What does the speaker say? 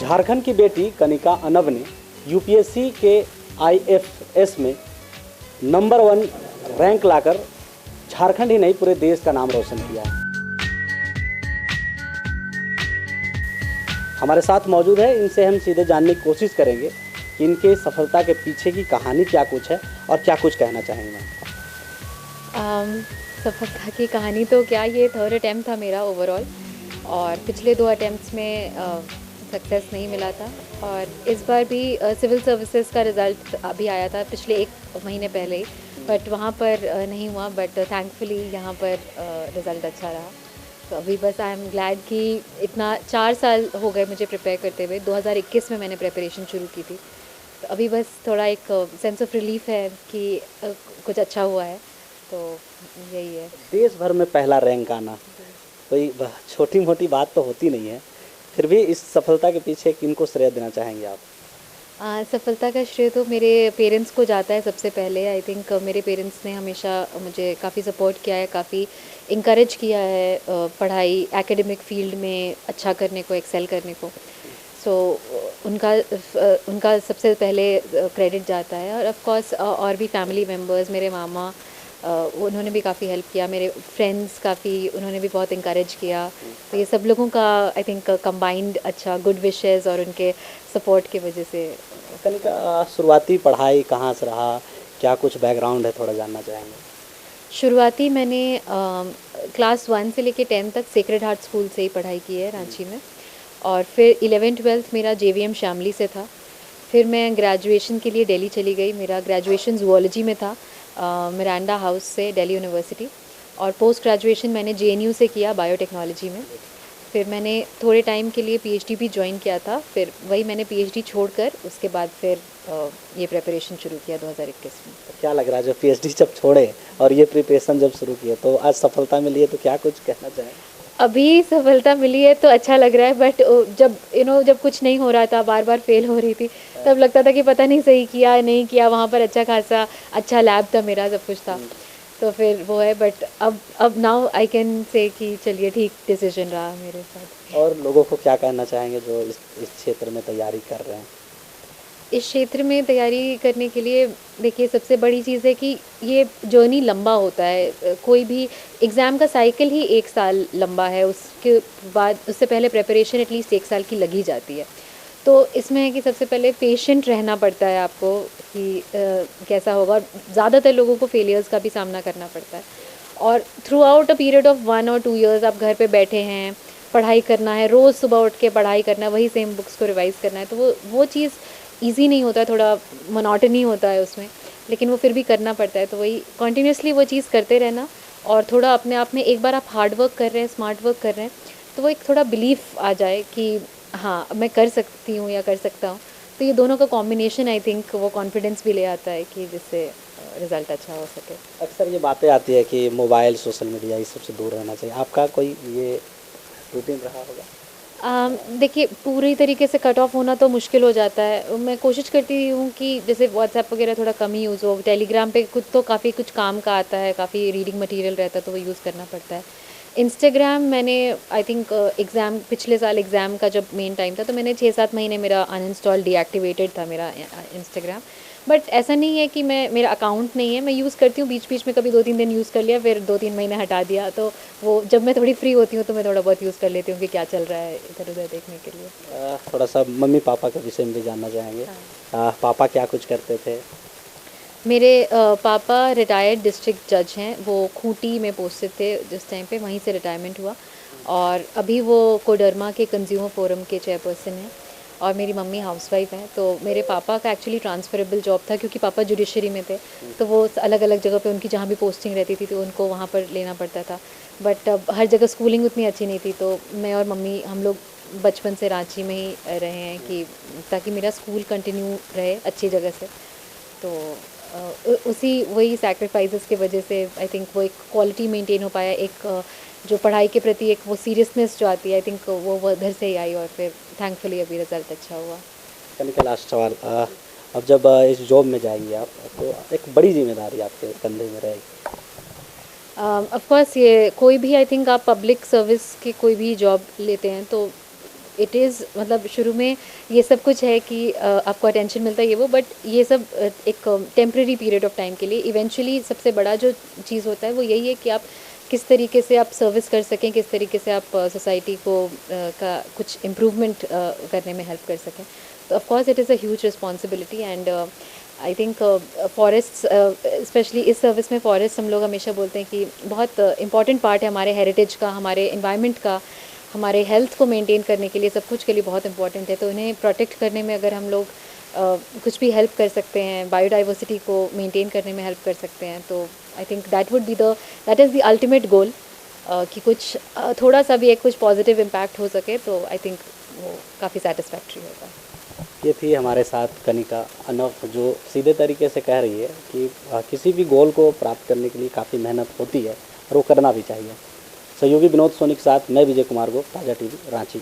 झारखंड की बेटी कनिका अनब ने यूपीएससी के आईएफएस में नंबर 1 रैंक लाकर झारखंड ही नहीं पूरे देश का नाम रोशन किया है। हमारे साथ मौजूद है, इनसे हम सीधे जानने की कोशिश करेंगे कि इनके सफलता के पीछे की कहानी क्या कुछ है और क्या कुछ कहना चाहेंगे। सफलता की कहानी तो क्या, ये 3rd अटैम्प्ट था मेरा ओवरऑल और पिछले 2 अटैम्प्ट्स में सक्सेस नहीं मिला था और इस बार भी सिविल सर्विसेज का रिज़ल्ट अभी आया था पिछले 1 महीने पहले ही, बट वहाँ पर नहीं हुआ। बट थैंकफुली यहाँ पर रिज़ल्ट अच्छा रहा। तो अभी बस आई एम ग्लैड कि इतना 4 साल हो गए मुझे प्रिपेयर करते हुए। 2021 में मैंने प्रिपरेशन शुरू की थी, तो अभी बस थोड़ा एक सेंस ऑफ रिलीफ है कि कुछ अच्छा हुआ है, तो यही है। देश भर में पहला रैंक आना कोई छोटी मोटी बात तो होती नहीं है, फिर भी इस सफलता के पीछे किनको श्रेय देना चाहेंगे आप? सफलता का श्रेय तो मेरे पेरेंट्स को जाता है सबसे पहले। आई थिंक मेरे पेरेंट्स ने हमेशा मुझे काफ़ी सपोर्ट किया है, काफ़ी इंकरेज किया है पढ़ाई एकेडमिक फील्ड में अच्छा करने को, एक्सेल करने को। सो उनका सबसे पहले क्रेडिट जाता है। और ऑफ कोर्स और भी फैमिली मेम्बर्स, मेरे मामा, उन्होंने भी काफ़ी हेल्प किया, मेरे फ्रेंड्स काफ़ी, उन्होंने भी बहुत इंकरेज किया। तो ये सब लोगों का आई थिंक कंबाइंड अच्छा गुड विशेस और उनके सपोर्ट की वजह से। कनिका, शुरुआती पढ़ाई कहाँ से रहा, क्या कुछ बैकग्राउंड है, थोड़ा जानना चाहेंगे? शुरुआती मैंने क्लास 1 से लेके 10 तक सेक्रेड हार्ट स्कूल से ही पढ़ाई की है रांची में, और फिर 11th-12th मेरा JVM शामली से था। फिर मैं ग्रेजुएशन के लिए दिल्ली चली गई। मेरा ग्रेजुएशन ज़ूलॉजी में था मिरांडा हाउस से, दिल्ली यूनिवर्सिटी, और पोस्ट ग्रेजुएशन मैंने JNU से किया बायोटेक्नोलॉजी में। फिर मैंने थोड़े टाइम के लिए PhD भी ज्वाइन किया था, फिर वही मैंने PhD छोड़कर उसके बाद फिर ये प्रिपरेशन शुरू किया 2021 में। क्या लग रहा है, जो PhD जब छोड़े और ये प्रिपरेशन जब शुरू किए तो आज सफलता मिली है, तो क्या कुछ कहना चाहें? अभी सफलता मिली है तो अच्छा लग रहा है, बट जब जब कुछ नहीं हो रहा था, बार बार फेल हो रही थी, तब लगता था कि पता नहीं सही किया नहीं किया। वहाँ पर अच्छा खासा अच्छा लैब था मेरा, सब कुछ था, तो फिर वो है। बट अब नाउ आई कैन से कि चलिए ठीक डिसीजन रहा मेरे साथ। और लोगों को क्या कहना चाहेंगे जो इस क्षेत्र में तैयारी कर रहे हैं? इस क्षेत्र में तैयारी करने के लिए देखिए, सबसे बड़ी चीज़ है कि ये जर्नी लंबा होता है। कोई भी एग्ज़ाम का साइकिल ही 1 साल लंबा है, उसके बाद उससे पहले प्रिपरेशन एटलीस्ट 1 साल की लगी जाती है। तो इसमें है कि सबसे पहले पेशेंट रहना पड़ता है आपको कि कैसा होगा। ज़्यादातर लोगों को फेलियर्स का भी सामना करना पड़ता है, और through out a period of 1 और 2 ईयर्स आप घर पे बैठे हैं, पढ़ाई करना है, रोज़ सुबह उठ के पढ़ाई करना है, वही सेम बुक्स को रिवाइज़ करना है, तो वो चीज़ ईज़ी नहीं होता है, थोड़ा मोनोटनी होता है उसमें, लेकिन वो फिर भी करना पड़ता है। तो वही कंटिन्यूसली वो चीज़ करते रहना, और थोड़ा अपने आप में एक बार आप हार्ड वर्क कर रहे हैं, स्मार्ट वर्क कर रहे हैं, तो वो एक थोड़ा बिलीफ आ जाए कि हाँ मैं कर सकती हूँ या कर सकता हूँ। तो ये दोनों का कॉम्बिनेशन आई थिंक वो कॉन्फिडेंस भी ले आता है कि जिससे रिज़ल्ट अच्छा हो सके। अक्सर ये बातें आती है कि मोबाइल, सोशल मीडिया, इस सबसे दूर रहना चाहिए, आपका कोई ये रूटीन रहा होगा? देखिए, पूरी तरीके से कट ऑफ होना तो मुश्किल हो जाता है। मैं कोशिश करती हूँ कि जैसे व्हाट्सएप वगैरह थोड़ा कम ही यूज़ हो। टेलीग्राम पे खुद तो काफ़ी कुछ काम का आता है, काफ़ी रीडिंग मटेरियल रहता है, तो वो यूज़ करना पड़ता है। इंस्टाग्राम मैंने आई थिंक पिछले साल एग्ज़ाम का जब मेन टाइम था, तो मैंने 6-7 महीने मेरा अनइंस्टॉल डीएक्टिवेटेड था मेरा इंस्टाग्राम। बट ऐसा नहीं है कि मेरा अकाउंट नहीं है, मैं यूज़ करती हूँ बीच-बीच में, कभी 2-3 दिन यूज़ कर लिया, फिर 2-3 महीने हटा दिया। तो वो जब मैं थोड़ी फ्री होती हूँ तो मैं थोड़ा बहुत यूज़ कर लेती हूँ कि क्या चल रहा है इधर-उधर देखने के लिए। थोड़ा सा मम्मी पापा के विषय में भी जानना चाहेंगे। हाँ। पापा क्या कुछ करते थे? मेरे पापा रिटायर्ड डिस्ट्रिक्ट जज हैं। वो खूंटी में पोस्टेड थे जिस टाइम पे, वहीं से रिटायरमेंट हुआ, और अभी वो कोडरमा के कंज्यूमर फोरम के चेयरपर्सन हैं, और मेरी मम्मी हाउसवाइफ हैं। तो मेरे पापा का एक्चुअली ट्रांसफरेबल जॉब था, क्योंकि पापा जुडिशरी में थे, तो वो अलग अलग जगह पे उनकी जहाँ भी पोस्टिंग रहती थी तो उनको वहाँ पर लेना पड़ता था। बट अब हर जगह स्कूलिंग उतनी अच्छी नहीं थी, तो मैं और मम्मी हम लोग बचपन से रांची में ही रहे हैं कि ताकि मेरा स्कूल कंटिन्यू रहे अच्छी जगह से। तो उसी वही सैक्रिफाइसेस की वजह से आई थिंक वो एक क्वालिटी मेंटेन हो पाया, एक जो पढ़ाई के प्रति एक वो सीरियसनेस जो आती है, आई थिंक वो उधर से ही आई, और फिर थैंकफुली अभी रिज़ल्ट अच्छा हुआ। कनिका, लास्ट सवाल, अब जब इस जॉब में जाएंगे आप, तो एक बड़ी जिम्मेदारी आपके कंधे में रहेगी। ऑफ कोर्स ये कोई भी, आई थिंक आप पब्लिक सर्विस की कोई भी जॉब लेते हैं तो इट इज़ मतलब शुरू में ये सब कुछ है कि आपको अटेंशन मिलता है ये वो, बट ये सब एक टेम्प्रेरी पीरियड ऑफ टाइम के लिए। इवेंचुअली सबसे बड़ा जो चीज़ होता है वो यही है कि आप किस तरीके से आप सर्विस कर सकें, किस तरीके से आप सोसाइटी को का कुछ इम्प्रूवमेंट करने में हेल्प कर सकें। तो of course it is a huge responsibility and I think Forrest specially इस सर्विस में फॉरेस्ट हम लोग हमेशा बोलते हैं कि बहुत इंपॉर्टेंट पार्ट है हमारे हेरिटेज का, हमारे इन्वायरमेंट का, हमारे हेल्थ को मेंटेन करने के लिए, सब कुछ के लिए बहुत इंपॉर्टेंट है। तो उन्हें प्रोटेक्ट करने में अगर हम लोग कुछ भी हेल्प कर सकते हैं, बायोडाइवर्सिटी को मेंटेन करने में हेल्प कर सकते हैं, तो I think that is the ultimate goal कि कुछ थोड़ा सा भी एक कुछ पॉजिटिव इम्पैक्ट हो सके, तो आई थिंक वो काफ़ी सेटिस्फैक्ट्री होगा। ये थी हमारे साथ कनिका अनव, जो सीधे तरीके से कह रही है कि किसी भी गोल को प्राप्त करने के लिए काफ़ी मेहनत होती है और वो करना भी चाहिए। सहयोगी विनोद सोनी के साथ मैं विजय कुमार गोप, ताज़ा टीवी, रांची।